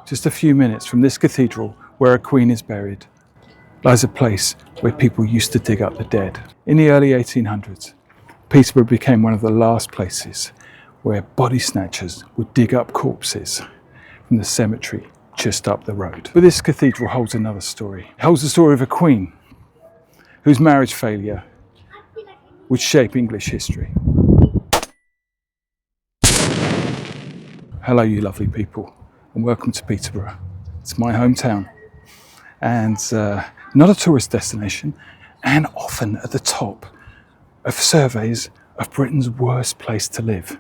just a few minutes from this cathedral where a queen is buried, lies a place where people used to dig up the dead. In the early 1800s, Peterborough became one of the last places where body snatchers would dig up corpses from the cemetery just up the road. But this cathedral holds another story. It holds the story of a queen whose marriage failure would shape English history. Hello, you lovely people, and welcome to Peterborough. It's my hometown, and not a tourist destination, and often at the top of surveys of Britain's worst place to live.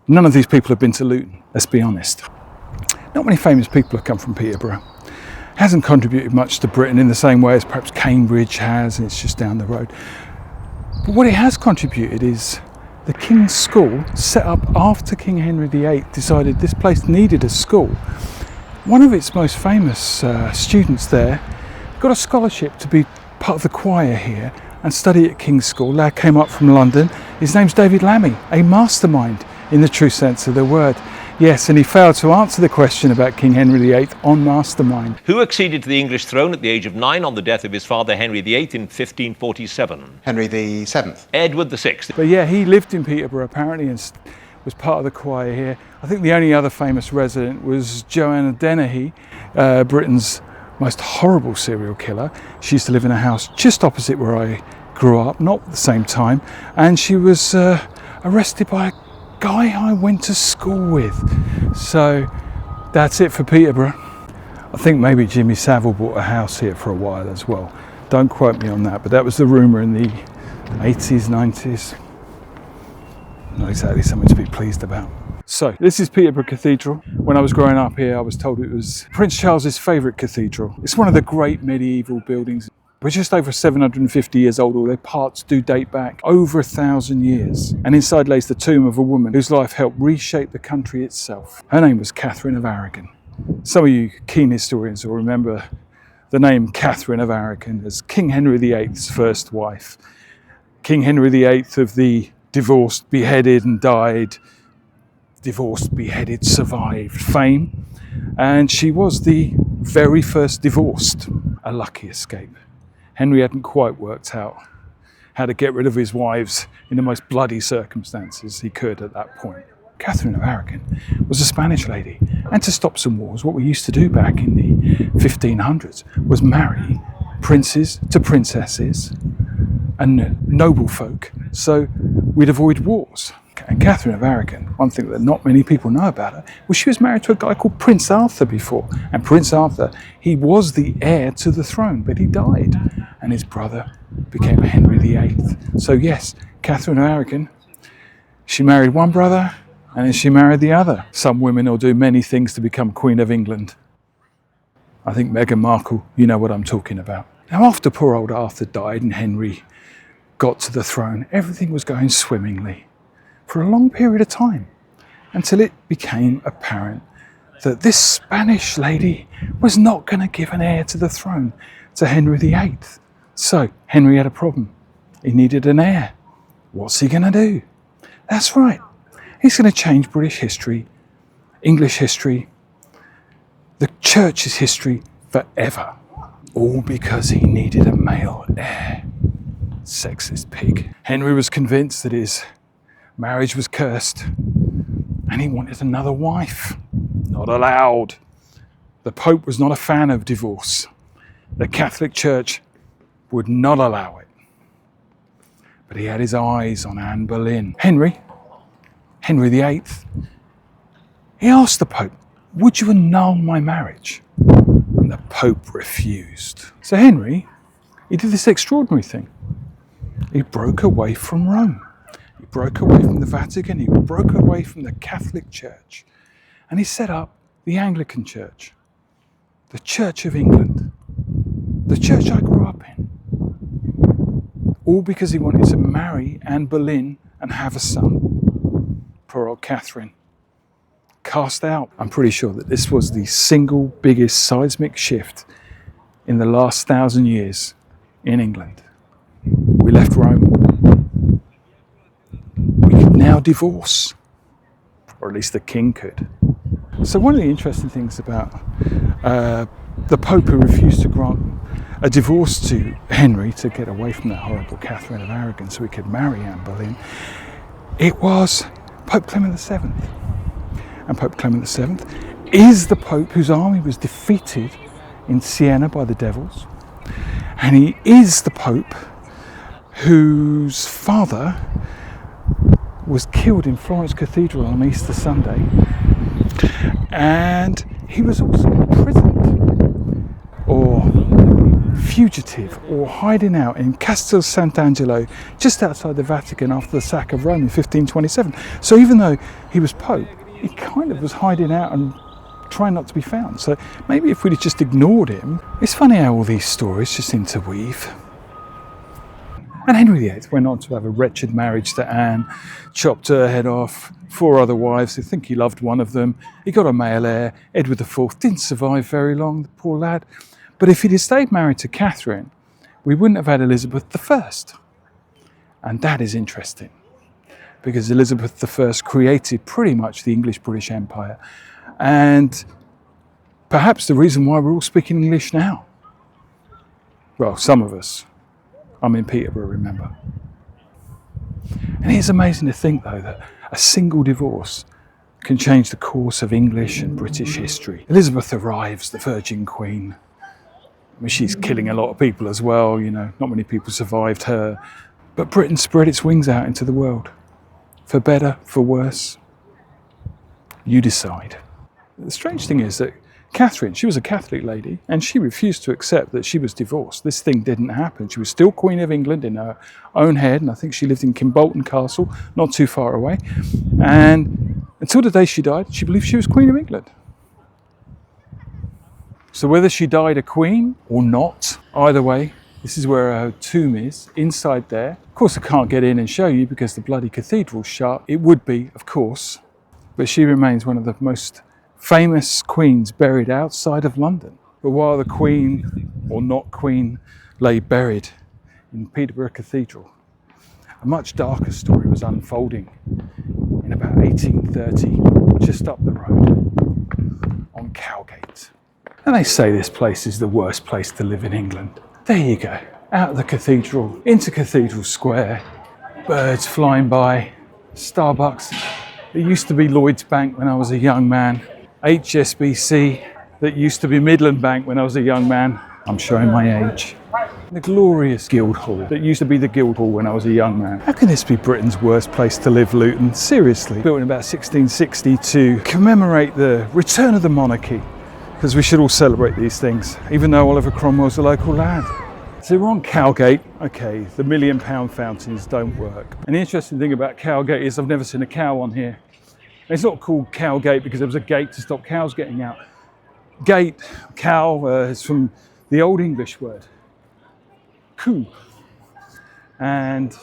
None of these people have been to Luton, let's be honest. Not many famous people have come from Peterborough. It hasn't contributed much to Britain in the same way as perhaps Cambridge has, and it's just down the road. But what it has contributed is the King's School, set up after King Henry VIII decided this place needed a school. One of its most famous students there got a scholarship to be part of the choir here and study at King's School. Lad came up from London. His name's David Lammy, a mastermind in the true sense of the word. Yes, and he failed to answer the question about King Henry VIII on Mastermind. Who acceded to the English throne at the age of 9 on the death of his father Henry VIII in 1547? Henry VII. Edward VI. But yeah, he lived in Peterborough apparently and was part of the choir here. I think the only other famous resident was Joanna Dennehy, Britain's most horrible serial killer. She used to live in a house just opposite where I grew up, not at the same time, and she was arrested by a guy I went to school with. So that's it for Peterborough. I think maybe Jimmy Savile bought a house here for a while as well. Don't quote me on that, but that was the rumour in the 80s, 90s. Not exactly something to be pleased about. So this is Peterborough Cathedral. When I was growing up here, I was told it was Prince Charles's favourite cathedral. It's one of the great medieval buildings. We're just over 750 years old, although parts do date back over 1,000 years. And inside lays the tomb of a woman whose life helped reshape the country itself. Her name was Catherine of Aragon. Some of you keen historians will remember the name Catherine of Aragon as King Henry VIII's first wife. King Henry VIII of the divorced, beheaded and died, divorced, beheaded, survived fame. And she was the very first divorced, a lucky escape. Henry hadn't quite worked out how to get rid of his wives in the most bloody circumstances he could at that point. Catherine of Aragon was a Spanish lady, and to stop some wars, what we used to do back in the 1500s was marry princes to princesses and noble folk, so we'd avoid wars. And Catherine of Aragon, one thing that not many people know about her, was she was married to a guy called Prince Arthur before. And Prince Arthur, he was the heir to the throne, but he died. And his brother became Henry VIII. So yes, Catherine of Aragon, she married one brother and then she married the other. Some women will do many things to become Queen of England. I think Meghan Markle, you know what I'm talking about. Now after poor old Arthur died and Henry got to the throne, everything was going swimmingly for a long period of time, until it became apparent that this Spanish lady was not going to give an heir to the throne to Henry VIII. So Henry had a problem. He needed an heir. What's he going to do? That's right. He's going to change British history, English history, the church's history forever. All because he needed a male heir. Sexist pig. Henry was convinced that his marriage was cursed, and he wanted another wife. Not allowed. The Pope was not a fan of divorce. The Catholic Church would not allow it. But he had his eyes on Anne Boleyn. Henry VIII, he asked the Pope, would you annul my marriage? And the Pope refused. So Henry, he did this extraordinary thing. He broke away from Rome. He broke away from the Vatican, he broke away from the Catholic Church, and he set up the Anglican Church, the Church of England, the church I grew up in. All because he wanted to marry Anne Boleyn and have a son. Poor old Catherine. Cast out. I'm pretty sure that this was the single biggest seismic shift in the last 1,000 years in England. We left Rome. We could now divorce, or at least the king could. So one of the interesting things about the Pope who refused to grant a divorce to Henry to get away from that horrible Catherine of Aragon so he could marry Anne Boleyn, it was Pope Clement VII. And Pope Clement VII is the Pope whose army was defeated in Siena by the devils. And he is the Pope whose father was killed in Florence Cathedral on Easter Sunday. And he was also imprisoned or fugitive or hiding out in Castel Sant'Angelo just outside the Vatican after the sack of Rome in 1527. So even though he was Pope, he kind of was hiding out and trying not to be found. So maybe if we'd have just ignored him. It's funny how all these stories just interweave. And Henry VIII went on to have a wretched marriage to Anne, chopped her head off, 4 other wives. I think he loved one of them. He got a male heir, Edward IV, didn't survive very long, the poor lad. But if he'd have stayed married to Catherine, we wouldn't have had Elizabeth I. And that is interesting, because Elizabeth I created pretty much the English-British Empire. And perhaps the reason why we're all speaking English now. Well, some of us. I'm in Peterborough, remember. And it's amazing to think, though, that a single divorce can change the course of English and British history. Elizabeth arrives, the Virgin Queen. I mean, she's killing a lot of people as well, you know, not many people survived her. But Britain spread its wings out into the world. For better, for worse. You decide. The strange thing is that Catherine, she was a Catholic lady, and she refused to accept that she was divorced. This thing didn't happen. She was still Queen of England in her own head, and I think she lived in Kimbolton Castle, not too far away. And until the day she died, she believed she was Queen of England. So whether she died a queen or not, either way, this is where her tomb is, inside there. Of course, I can't get in and show you because the bloody cathedral's shut. It would be, of course, but she remains one of the most famous queens buried outside of London. But while the Queen, or not Queen, lay buried in Peterborough Cathedral, a much darker story was unfolding in about 1830, just up the road, on Cowgate. And they say this place is the worst place to live in England. There you go, out of the cathedral, into Cathedral Square, birds flying by, Starbucks. It used to be Lloyd's Bank when I was a young man. HSBC, that used to be Midland Bank when I was a young man. I'm showing my age. The glorious Guildhall, that used to be the Guildhall when I was a young man. How can this be Britain's worst place to live, Luton? Seriously. Built in about 1660 to commemorate the return of the monarchy, because we should all celebrate these things, even though Oliver Cromwell's a local lad. So we're on Cowgate. Okay, the £1 million fountains don't work. And the interesting thing about Cowgate is I've never seen a cow on here. It's not called Cowgate because there was a gate to stop cows getting out. Gate, cow, is from the Old English word, coo. And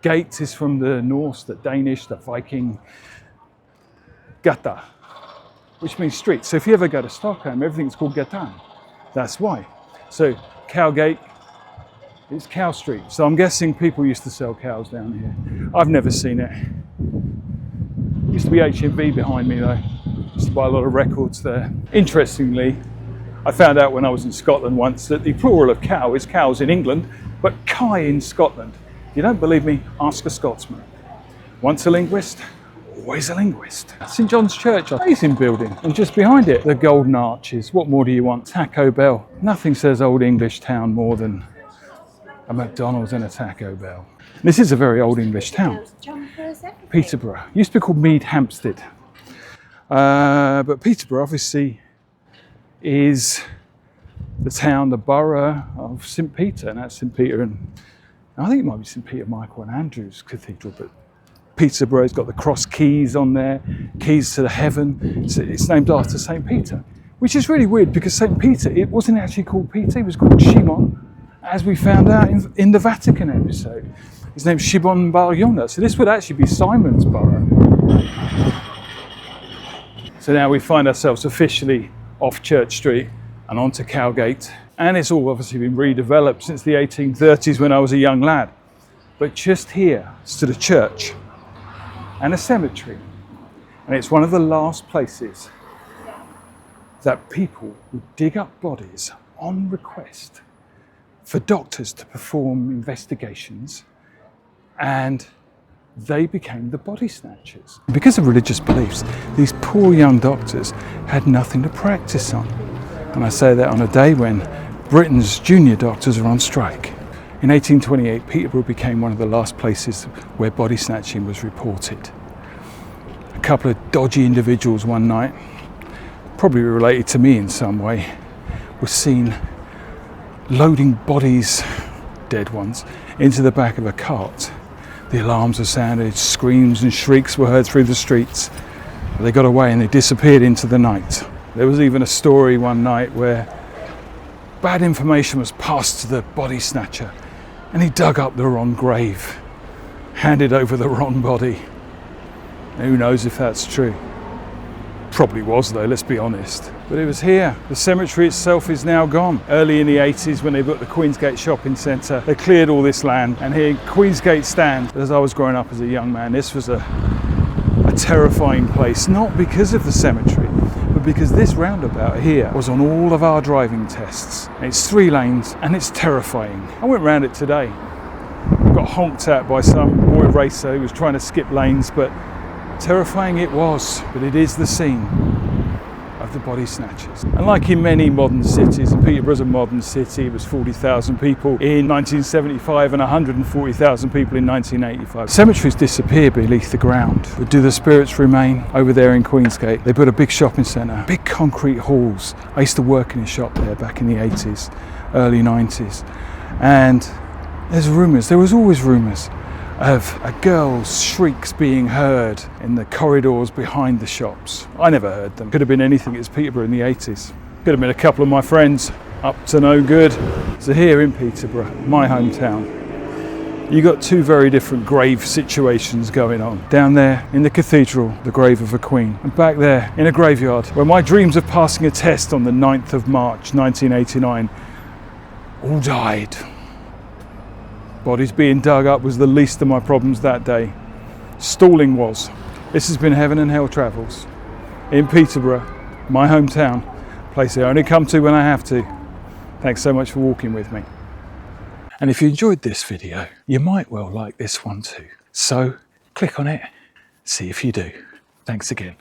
gate is from the Norse, the Danish, the Viking, gata, which means street. So if you ever go to Stockholm, everything's called gatan. That's why. So Cowgate is Cow Street. So I'm guessing people used to sell cows down here. I've never seen it. Used to be HMV behind me though. Used to buy a lot of records there. Interestingly, I found out when I was in Scotland once that the plural of cow is cows in England, but Kai in Scotland. If you don't believe me, ask a Scotsman. Once a linguist, always a linguist. St John's Church, amazing building. And just behind it, the Golden Arches. What more do you want? Taco Bell. Nothing says Old English town more than a McDonald's and a Taco Bell. This is a very old English town. Peterborough. Used to be called Mead Hampstead. But Peterborough obviously is the town, the borough of St Peter, and that's St Peter and I think it might be St Peter, Michael and Andrew's Cathedral, but Peterborough's got the cross keys on there, keys to the heaven. It's named after St Peter, which is really weird because St Peter, it wasn't actually called Peter, it was called Shimon, as we found out in the Vatican episode. His name's Shimon Bar Yonah, so this would actually be Simon's borough. So now we find ourselves officially off Church Street and onto Cowgate. And it's all obviously been redeveloped since the 1830s when I was a young lad. But just here stood a church and a cemetery. And it's one of the last places that people would dig up bodies on request for doctors to perform investigations, and they became the body snatchers. Because of religious beliefs, these poor young doctors had nothing to practice on. And I say that on a day when Britain's junior doctors are on strike. In 1828, Peterborough became one of the last places where body snatching was reported. A couple of dodgy individuals one night, probably related to me in some way, were seen loading bodies, dead ones, into the back of a cart. The alarms were sounded, screams and shrieks were heard through the streets. They got away and they disappeared into the night. There was even a story one night where bad information was passed to the body snatcher and he dug up the wrong grave, handed over the wrong body. Who knows if that's true? Probably was though, let's be honest. But it was here. The cemetery itself is now gone. Early in the 80s when they built the Queensgate shopping centre, they cleared all this land, and here Queensgate stands. As I was growing up as a young man, this was a terrifying place, not because of the cemetery, but because this roundabout here was on all of our driving tests. It's 3 lanes and it's terrifying. I went round it today. Got honked at by some boy racer who was trying to skip lanes, but terrifying it was. But it is the scene of the body snatchers. And like in many modern cities, and Peterborough's a modern city, it was 40,000 people in 1975 and 140,000 people in 1985. Cemeteries disappear beneath the ground, but do the spirits remain? Over there in Queensgate, they built a big shopping centre, big concrete halls. I used to work in a shop there back in the 80s, early 90s, and there's rumours, there was always rumours, of a girl's shrieks being heard in the corridors behind the shops. I never heard them. Could have been anything. It's Peterborough in the 80s. Could have been a couple of my friends up to no good. So here in Peterborough, my hometown, you got 2 very different grave situations going on. Down there in the cathedral, the grave of a queen, and back there in a graveyard where my dreams of passing a test on the 9th of March 1989 all died. Bodies being dug up was the least of my problems that day. Stalling was. This has been Heaven and Hell Travels in Peterborough, my hometown, place I only come to when I have to. Thanks so much for walking with me. And if you enjoyed this video, you might well like this one too. So click on it, see if you do. Thanks again.